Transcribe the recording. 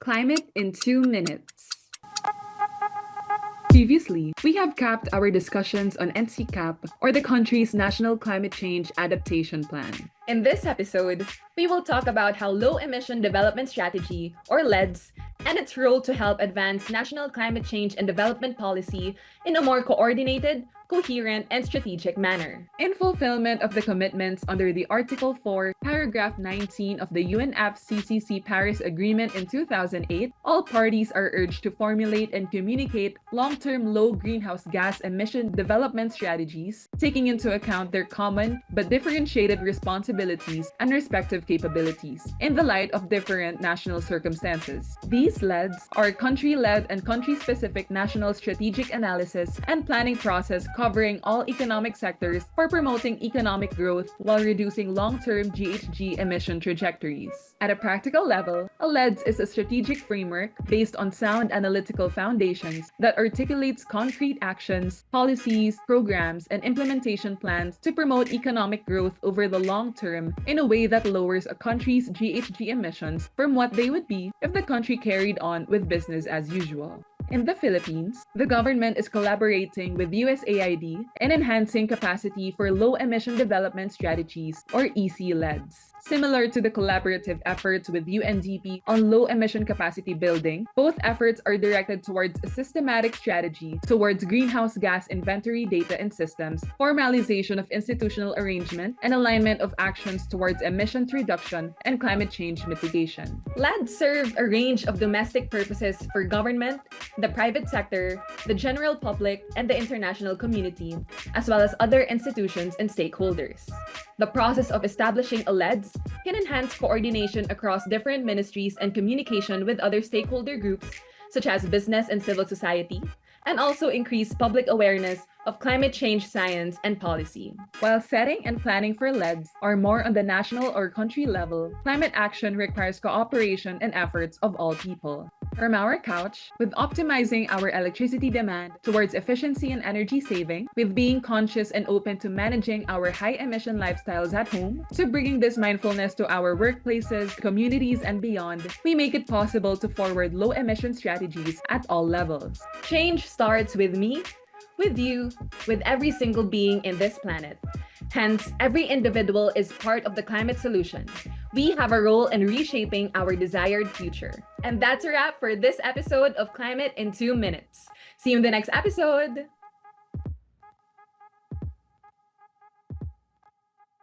Climate in 2 minutes. Previously, we have capped our discussions on NCCAP, or the country's National Climate Change Adaptation Plan. In this episode, we will talk about how Low Emission Development Strategy, or LEDS, and its role to help advance national climate change and development policy in a more coordinated, coherent, and strategic manner. In fulfillment of the commitments under the Article 4, Paragraph 19 of the UNFCCC Paris Agreement in 2008, all parties are urged to formulate and communicate long-term low greenhouse gas emission development strategies, taking into account their common but differentiated responsibilities and respective capabilities in the light of different national circumstances. These LEDs are country-led and country-specific national strategic analysis and planning process covering all economic sectors for promoting economic growth while reducing long-term GHG emission trajectories. At a practical level, a LEDS is a strategic framework based on sound analytical foundations that articulates concrete actions, policies, programs, and implementation plans to promote economic growth over the long term in a way that lowers a country's GHG emissions from what they would be if the country carried on with business as usual. In the Philippines, the government is collaborating with USAID in enhancing capacity for low-emission development strategies, or EC-LEDs. Similar to the collaborative efforts with UNDP on low-emission capacity building, both efforts are directed towards a systematic strategy towards greenhouse gas inventory data and systems, formalization of institutional arrangement, and alignment of actions towards emissions reduction and climate change mitigation. LEDs serve a range of domestic purposes for government, the private sector, the general public, and the international community, as well as other institutions and stakeholders. The process of establishing a LEDs can enhance coordination across different ministries and communication with other stakeholder groups, such as business and civil society, and also increase public awareness of climate change science and policy. While setting and planning for LEDs are more on the national or country level, climate action requires cooperation and efforts of all people. From our couch, with optimizing our electricity demand towards efficiency and energy saving, with being conscious and open to managing our high-emission lifestyles at home, to bringing this mindfulness to our workplaces, communities, and beyond, we make it possible to forward low-emission strategies at all levels. Change starts with me, with you, with every single being in this planet. Hence, every individual is part of the climate solution. We have a role in reshaping our desired future. And that's a wrap for this episode of Climate in 2 Minutes. See you in the next episode!